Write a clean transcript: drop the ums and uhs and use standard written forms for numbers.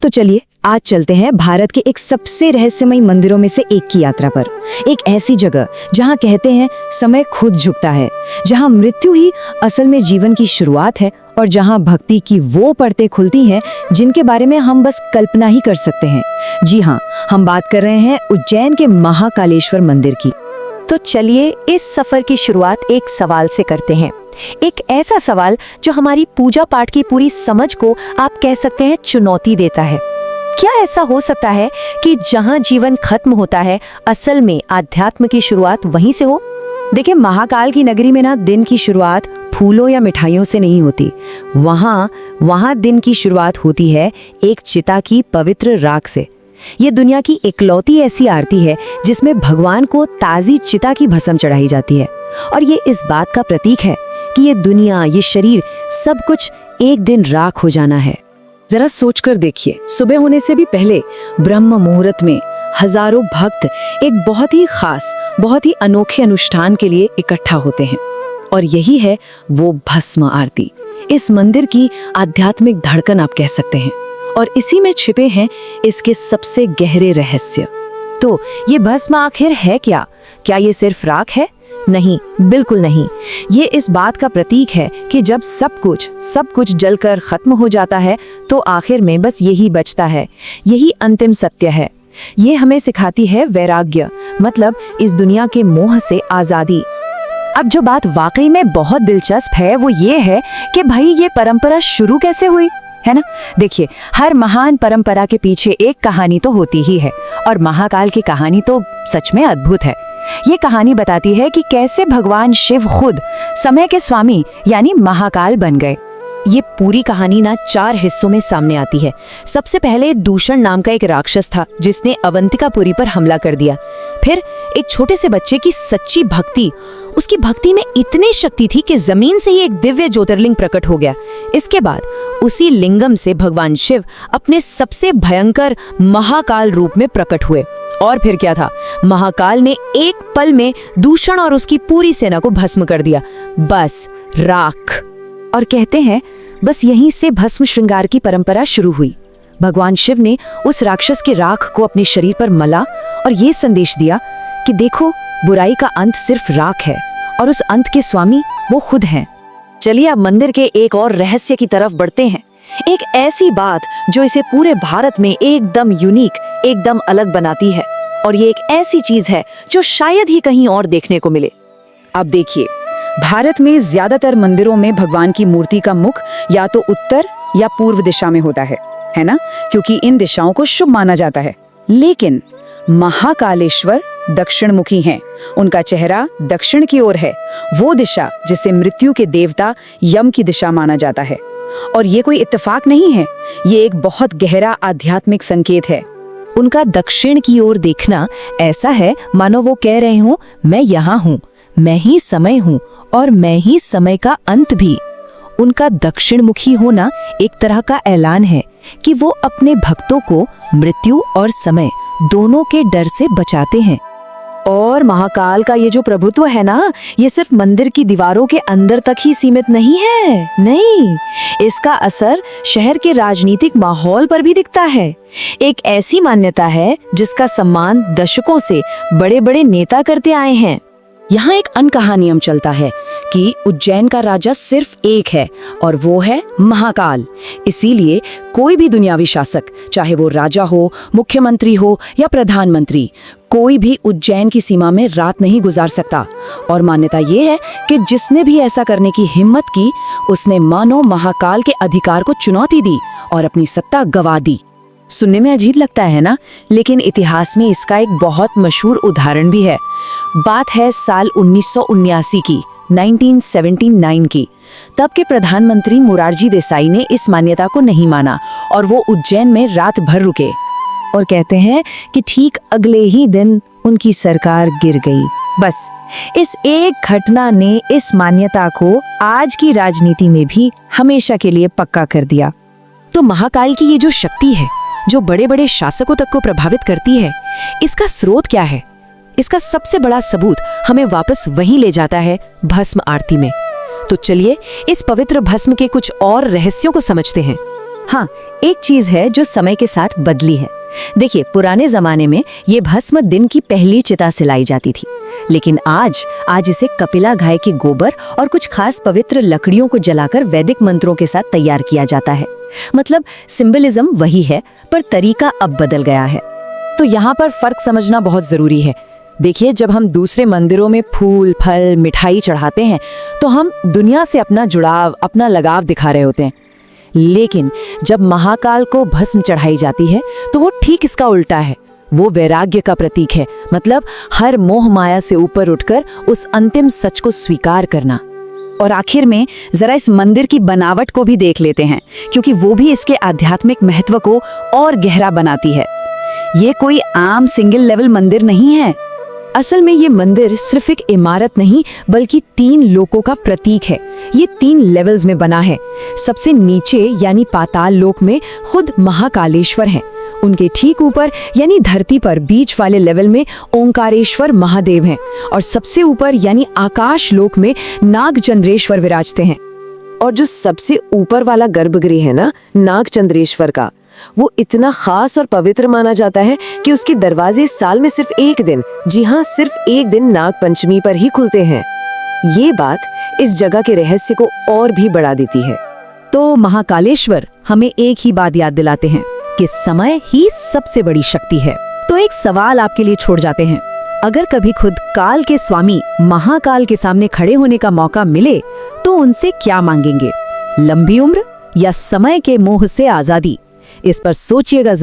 तो चलिए आज चलते हैं भारत के एक सबसे रहस्यमयी मंदिरों में से एक की यात्रा पर। एक ऐसी जगह जहां कहते हैं समय खुद झुकता है, जहां मृत्यु ही असल में जीवन की शुरुआत है और जहां भक्ति की वो परतें खुलती हैं जिनके बारे में हम बस कल्पना ही कर सकते हैं। जी हाँ, हम बात कर रहे हैं उज्जैन के महाकालेश्वर मंदिर की। तो चलिए इस सफर की शुरुआत एक सवाल से करते हैं। एक ऐसा सवाल जो हमारी पूजा पाठ की पूरी समझ को आप कह सकते हैं चुनौती देता है। क्या ऐसा हो सकता है कि जहां जीवन खत्म होता है, असल में आध्यात्म की शुरुआत वहीं से हो? देखिए, महाकाल की नगरी में ना दिन की शुरुआत फूलों या मिठाइयों से नहीं होती। वहाँ दिन की शुरुआत होती है एक चिता की पवित्र राख से। ये दुनिया की इकलौती ऐसी आरती है जिसमें भगवान को ताज़ी चिता की भस्म चढ़ाई जाती है, और ये इस बात का प्रतीक है कि ये दुनिया, ये शरीर, सब कुछ एक दिन राख हो जाना है। जरा सोचकर देखिए, सुबह होने से भी पहले ब्रह्म मुहूर्त में हजारों भक्त एक बहुत ही खास, बहुत ही अनोखे अनुष्ठान के लिए इकट्ठा होते हैं, और यही है वो भस्म आरती। इस मंदिर की आध्यात्मिक धड़कन आप कह सकते हैं, और इसी में छिपे हैं इसके सबसे गहरे रहस्य। तो ये भस्म आखिर है क्या? क्या ये सिर्फ राख है? नहीं, बिल्कुल नहीं। ये इस बात का प्रतीक है कि जब सब कुछ जलकर खत्म हो जाता है तो आखिर में बस यही बचता है। यही अंतिम सत्य है। ये हमें सिखाती है वैराग्य, मतलब इस दुनिया के मोह से आजादी। अब जो बात वाकई में बहुत दिलचस्प है वो ये है कि भाई ये परंपरा शुरू कैसे हुई, है ना? देखिए, हर महान परंपरा के पीछे एक कहानी तो होती ही है, और महाकाल की कहानी तो सच में अद्भुत है। ये कहानी बताती है कि कैसे भगवान शिव खुद समय के स्वामी यानी महाकाल बन गए। ये पूरी कहानी ना 4 हिस्सों में सामने आती है। सबसे पहले दूषण नाम का एक राक्षस था जिसने अवंतिकापुरी पर हमला कर दिया। फिर एक छोटे से बच्चे की सच्ची भक्ति, उसकी भक्ति में इतनी शक्ति थी कि जमीन से ही एक दिव्य ज्योतिर्लिंग प्रकट हो गया। इसके बाद उसी लिंगम से भगवान शिव अपने सबसे भयंकर महाकाल रूप में प्रकट हुए। और फिर क्या था, महाकाल ने एक पल में दूषण और उसकी पूरी सेना को भस्म कर दिया। बस राख। और कहते हैं बस यहीं से भस्म श्रृंगार की परंपरा शुरू हुई। भगवान शिव ने उस राक्षस के राख को अपने शरीर पर मला और ये संदेश दिया कि देखो, बुराई का अंत सिर्फ राख है और उस अंत के स्वामी वो खुद हैं। चलिए अब मंदिर के एक और रहस्य की तरफ बढ़ते हैं। एक ऐसी बात जो इसे पूरे भारत में एकदम यूनिक, एकदम अलग बनाती है, और ये एक ऐसी चीज है जो शायद ही कहीं और देखने को मिले। अब देखिए, भारत में ज्यादातर मंदिरों में भगवान की मूर्ति का मुख या तो उत्तर या पूर्व दिशा में होता है ना, क्योंकि इन दिशाओं को शुभ माना जाता है। लेकिन महाकालेश्वर दक्षिण मुखी हैं। उनका चेहरा दक्षिण की ओर है, वो दिशा जिसे मृत्यु के देवता यम की दिशा माना जाता है। और ये कोई इत्तेफाक नहीं है, ये एक बहुत गहरा आध्यात्मिक संकेत है। उनका दक्षिण की ओर देखना ऐसा है मानो वो कह रहे हों, मैं यहाँ हूँ, मैं ही समय हूँ और मैं ही समय का अंत भी। उनका दक्षिण मुखी होना एक तरह का ऐलान है कि वो अपने भक्तों को मृत्यु और समय दोनों के डर से बचाते हैं। और महाकाल का ये जो प्रभुत्व है ना, ये सिर्फ मंदिर की दीवारों के अंदर तक ही सीमित नहीं है। नहीं, इसका असर शहर के राजनीतिक माहौल पर भी दिखता है। एक ऐसी मान्यता है जिसका सम्मान दशकों से बड़े बड़े नेता करते आए हैं। यहाँ एक अनकहा नियम चलता है कि उज्जैन का राजा सिर्फ एक है और वो है महाकाल। इसीलिए कोई भी दुनियावी शासक, चाहे वो राजा हो, मुख्यमंत्री हो या प्रधानमंत्री, कोई भी उज्जैन की सीमा में रात नहीं गुजार सकता। और मान्यता ये है कि जिसने भी ऐसा करने की हिम्मत की, उसने मानो महाकाल के अधिकार को चुनौती दी और अपनी सत्ता गवा दी। सुनने में अजीब लगता है ना, लेकिन इतिहास में इसका एक बहुत मशहूर उदाहरण भी है। बात है साल 1979 की, 1979 की। तब के प्रधानमंत्री मोरारजी देसाई ने इस मान्यता को नहीं माना और वो उज्जैन में रात भर रुके। और कहते हैं कि ठीक अगले ही दिन उनकी सरकार गिर गई। बस इस एक घटना ने इस मान्यता को आज की राजनीति में भी हमेशा के लिए पक्का कर दिया। तो महाकाल की ये जो शक्ति है, जो बड़े बड़े शासकों तक को प्रभावित करती है, इसका स्रोत क्या है? इसका सबसे बड़ा सबूत हमें वापस वहीं ले जाता है, भस्म आरती में। तो चलिए इस पवित्र भस्म के कुछ और रहस्यों को समझते हैं। हाँ, एक चीज है जो समय के साथ बदली है। देखिए, पुराने जमाने में ये भस्म दिन की पहली चिता से लाई जाती थी, लेकिन आज इसे कपिला गाय के गोबर और कुछ खास पवित्र लकड़ियों को जलाकर वैदिक मंत्रों के साथ तैयार किया जाता है। मतलब सिंबलिज्म वही है, पर तरीका अब बदल गया है। तो यहाँ पर फर्क समझना बहुत जरूरी है। देखिए, जब हम दूसरे मंदिरों में फूल, फल, मिठाई चढ़ाते हैं तो हम दुनिया से अपना जुड़ाव, अपना लगाव दिखा रहे होते हैं। लेकिन जब महाकाल को भस्म चढ़ाई जाती है तो वो ठीक इसका उल्टा है। वो वैराग्य का प्रतीक है, मतलब हर मोह माया से ऊपर उठकर उस अंतिम सच को स्वीकार करना। और आखिर में जरा इस मंदिर की बनावट को भी देख लेते हैं, क्योंकि वो भी इसके आध्यात्मिक महत्व को और गहरा बनाती है। ये कोई आम सिंगल लेवल मंदिर नहीं है। असल में ये मंदिर सिर्फ एक इमारत नहीं, बल्कि 3 लोकों का प्रतीक है। ये 3 लेवल्स में बना है। सबसे नीचे यानी पाताल लोक में खुद महाकालेश्वर हैं। उनके ठीक ऊपर यानी धरती पर बीच वाले लेवल में ओंकारेश्वर महादेव हैं, और सबसे ऊपर यानी आकाश लोक में नागचंद्रेश्वर विराजते हैं। और जो सबसे ऊपर वाला गर्भगृह है ना, नागचंद्रेश्वर का, वो इतना खास और पवित्र माना जाता है कि उसके दरवाजे साल में सिर्फ एक दिन, जी हाँ, सिर्फ एक दिन नाग पंचमी पर ही खुलते हैं। ये बात इस जगह के रहस्य को और भी बढ़ा देती है। तो महाकालेश्वर हमें एक ही बात याद दिलाते हैं कि समय ही सबसे बड़ी शक्ति है। तो एक सवाल आपके लिए छोड़ जाते हैं, अगर कभी खुद काल के स्वामी महाकाल के सामने खड़े होने का मौका मिले तो उनसे क्या मांगेंगे? लंबी उम्र या समय के मोह से आजादी? इस पर सोचिएगा।